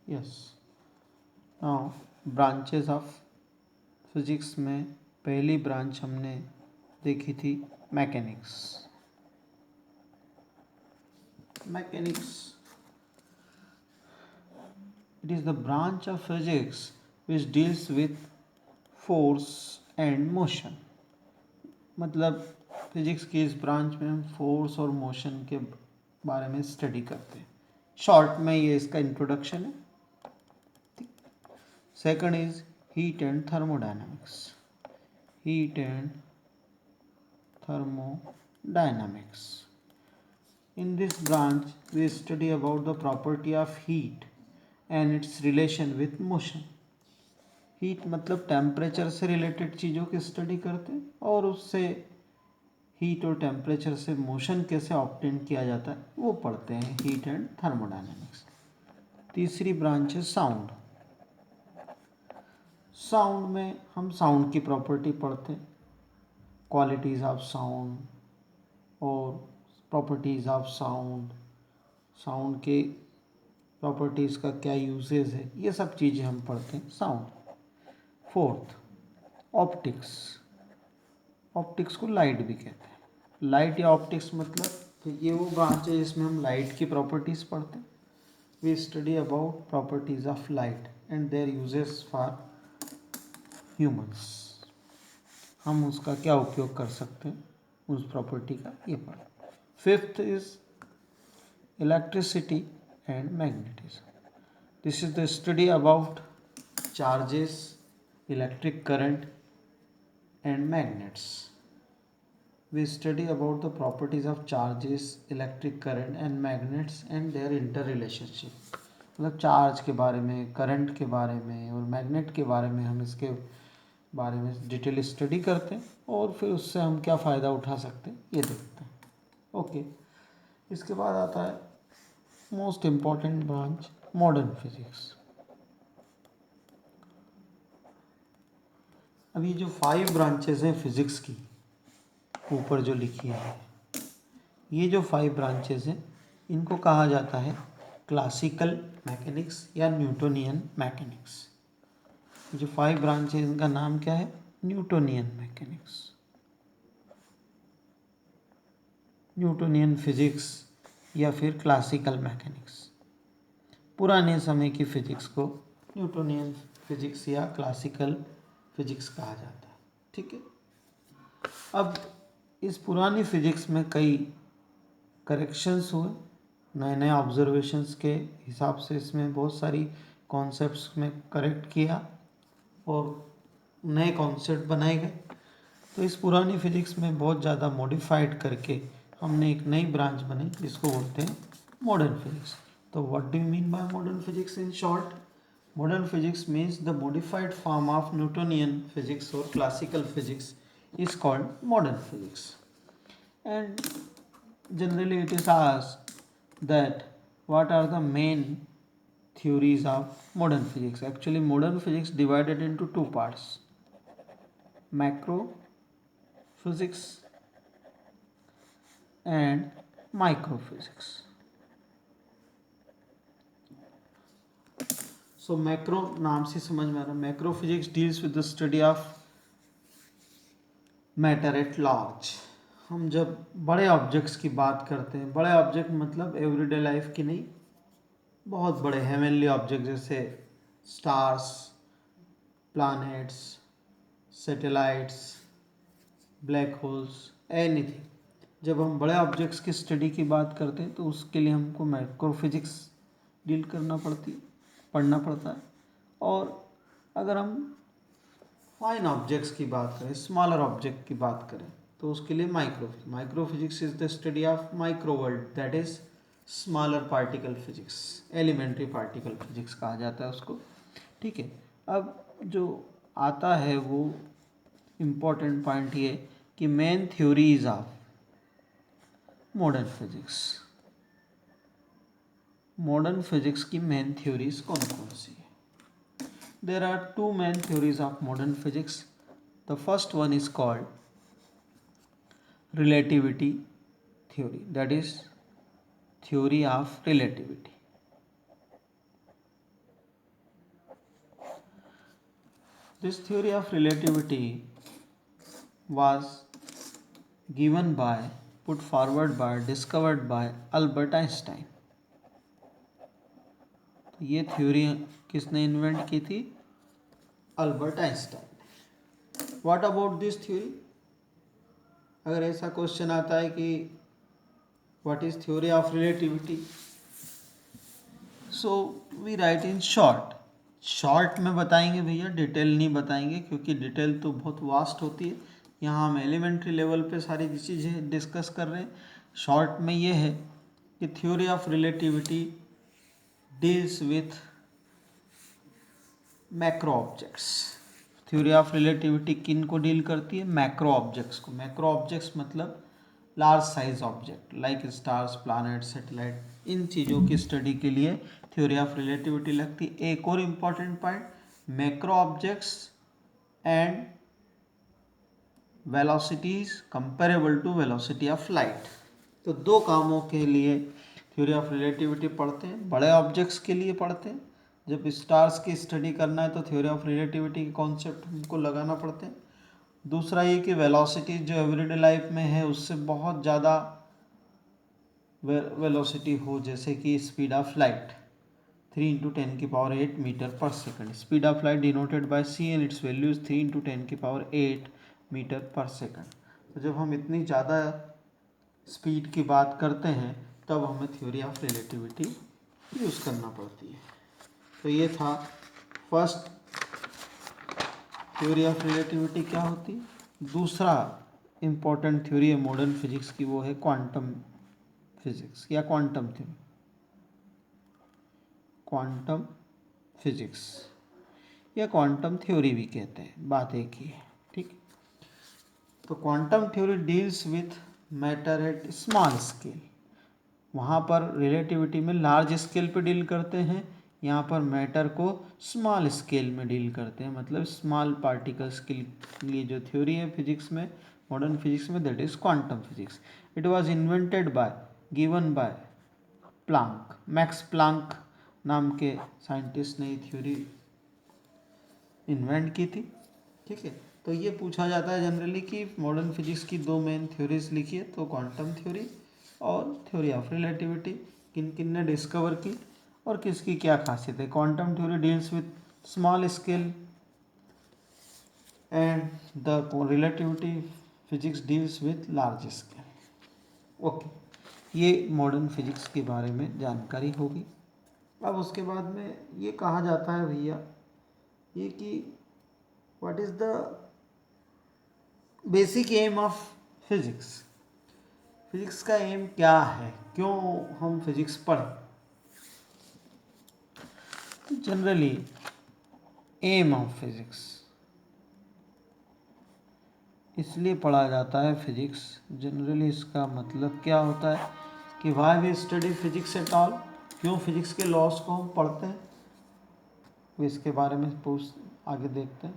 Yes. Now branches of physics में पहली branch हमने देखी थी mechanics. Mechanics, it is the branch of physics which deals with force and motion। मतलब physics की इस ब्रांच में हम फोर्स और मोशन के बारे में स्टडी करते हैं। शॉर्ट में ये इसका इंट्रोडक्शन है। Second is heat and thermodynamics. Heat and thermodynamics. In this branch, we study about the property of heat and its relation with motion. Heat मतलब टेम्परेचर से रिलेटेड चीज़ों की स्टडी करते हैं और उससे हीट और टेम्परेचर से मोशन कैसे ऑब्टेन किया जाता है वो पढ़ते हैं, हीट एंड थर्मोडायनेमिक्स। तीसरी ब्रांच है साउंड। साउंड में हम साउंड की प्रॉपर्टी पढ़ते हैं, क्वालिटीज़ ऑफ साउंड और प्रॉपर्टीज़ ऑफ साउंड, साउंड के प्रॉपर्टीज़ का क्या यूजेज है, ये सब चीज़ें हम पढ़ते हैं साउंड। Fourth, optics. ऑप्टिक्स को लाइट भी कहते हैं। लाइट या ऑप्टिक्स मतलब ये वो ब्रांच है जिसमें हम लाइट की प्रॉपर्टीज़ पढ़ते हैं। We study about properties of light and their uses for humans. हम उसका क्या उपयोग कर सकते हैं उस प्रॉपर्टी का, ये पढ़ें। Fifth is electricity and magnetism. This is the study about charges, electric current and magnets. We study about the properties of charges, electric current and magnets and their interrelationship। मतलब चार्ज के बारे में, current के बारे में और magnet के बारे में हम इसके बारे में डिटेल स्टडी करते हैं और फिर उससे हम क्या फ़ायदा उठा सकते हैं ये देखते हैं। ओके, इसके बाद आता है most important branch, modern physics. अब ये जो 5 ब्रांचेस हैं फिजिक्स की, ऊपर जो लिखी है, ये जो 5 ब्रांचेस हैं इनको कहा जाता है क्लासिकल मैकेनिक्स या न्यूटोनियन मैकेनिक्स। जो 5 ब्रांचेस इनका नाम क्या है? न्यूटोनियन मैकेनिक्स, न्यूटोनियन फिजिक्स या फिर क्लासिकल मैकेनिक्स। पुराने समय की फिजिक्स को न्यूटोनियन फिजिक्स या क्लासिकल फिजिक्स कहा जाता है। ठीक है। अब इस पुरानी फिजिक्स में कई करेक्शंस हुए, नए नए ऑब्जर्वेशंस के हिसाब से इसमें बहुत सारी कॉन्सेप्ट्स में करेक्ट किया और नए कॉन्सेप्ट बनाए गए। तो इस पुरानी फिजिक्स में बहुत ज़्यादा मॉडिफाइड करके हमने एक नई ब्रांच बनी जिसको बोलते हैं मॉडर्न फिजिक्स। तो what do you mean by modern physics? In short, modern physics means the modified form of Newtonian physics और classical physics is called modern physics. And generally it is asked that what are the main theories of modern physics. Actually modern physics divided into two parts, macro physics and micro physics. So macro नाम से समझ में आ रहा है, macro physics deals with the study of matter at large। हम जब बड़े objects की बात करते हैं, बड़े ऑब्जेक्ट मतलब एवरीडे लाइफ की नहीं, बहुत बड़े हेवनली ऑब्जेक्ट जैसे stars, planets, satellites, black holes, anything. जब हम बड़े ऑब्जेक्ट्स की स्टडी की बात करते हैं तो उसके लिए हमको माइक्रोफिजिक्स डील करना पढ़ना पड़ता है। और अगर हम फाइन ऑब्जेक्ट्स की बात करें, स्मॉलर ऑब्जेक्ट की बात करें, तो उसके लिए microphysics is the study of micro world, that is smaller particle physics, elementary particle physics कहा जाता है उसको। ठीक है। अब जो आता है वो इम्पोर्टेंट पॉइंट ये कि main theories of modern physics. Modern physics की मेन थ्योरीज कौन कौन सी है? There are two main theories of modern physics. The first one is called relativity theory, that is theory of relativity. This theory of relativity was given by, put forward by, discovered by Albert Einstein. तो ये theory किसने invent की थी? अल्बर्ट आइंस्टाइन। What about this theory? अगर ऐसा question आता है कि what is theory of relativity, so we write in short. Short में बताएंगे भैया, डिटेल नहीं बताएंगे, क्योंकि डिटेल तो बहुत वास्ट होती है। यहाँ हम एलिमेंट्री लेवल पे सारी चीज़ें डिस्कस कर रहे हैं। शॉर्ट में ये है कि theory of relativity deals with macro objects. Theory of relativity किन को डील करती है? मैक्रो ऑब्जेक्ट्स को। मैक्रो ऑब्जेक्ट्स मतलब large size object like stars, planet, satellite, इन चीज़ों की स्टडी के लिए थ्योरी ऑफ रिलेटिविटी लगती है। एक और important point, macro objects and velocities comparable to velocity of light. तो दो कामों के लिए थ्योरी ऑफ रिलेटिविटी पढ़ते हैं। बड़े ऑब्जेक्ट्स के लिए पढ़ते हैं, जब स्टार्स की स्टडी करना है तो थ्योरी ऑफ रिलेटिविटी के कॉन्सेप्ट हमको लगाना पड़ते हैं। दूसरा ये कि वेलोसिटी जो एवरीडे लाइफ में है उससे बहुत ज़्यादा वेलोसिटी हो, जैसे कि speed of light 3 × 10⁸ metre per second. Speed of light denoted by c and its value is 3 × 10⁸ metre per second. तो जब हम इतनी ज़्यादा स्पीड की बात करते हैं तब हमें थ्योरी ऑफ रिलेटिविटी यूज़ करना पड़ती है। तो ये था फर्स्ट, थ्योरी ऑफ रिलेटिविटी क्या होती है। दूसरा इम्पोर्टेंट थ्योरी है मॉडर्न फिजिक्स की, वो है क्वांटम फिजिक्स या क्वांटम थ्योरी, क्वांटम फिजिक्स या क्वांटम थ्योरी भी कहते हैं, बात एक ही है। ठीक, तो quantum theory deals with matter at small scale. वहाँ पर रिलेटिविटी में लार्ज स्केल पे डील करते हैं, यहाँ पर मैटर को स्मॉल स्केल में डील करते हैं, मतलब स्मॉल पार्टिकल्स के लिए जो थ्योरी है फिजिक्स में, मॉडर्न फिजिक्स में, that is quantum physics. It was invented by, given by Planck, max Planck नाम के साइंटिस्ट ने ये थ्योरी इन्वेंट की थी। ठीक है, तो ये पूछा जाता है जनरली कि मॉडर्न फिजिक्स की दो मेन थ्योरीज लिखी है, तो क्वांटम थ्योरी और थ्योरी ऑफ रिलेटिविटी किन किन ने डिस्कवर की और किसकी क्या खासियत है। Quantum theory deals with small scale and the relativity physics deals with large scale. Okay, ये मॉडर्न फिजिक्स के बारे में जानकारी होगी। अब उसके बाद में ये कहा जाता है भैया ये कि what is the basic aim of physics. Physics का एम क्या है, क्यों हम फिजिक्स पढ़ें। जनरली एम ऑफ फिजिक्स इसलिए पढ़ा जाता है फिजिक्स, जनरली इसका मतलब क्या होता है कि why we study physics at all, क्यों फिजिक्स के लॉस को हम पढ़ते हैं, तो इसके बारे में आगे देखते हैं।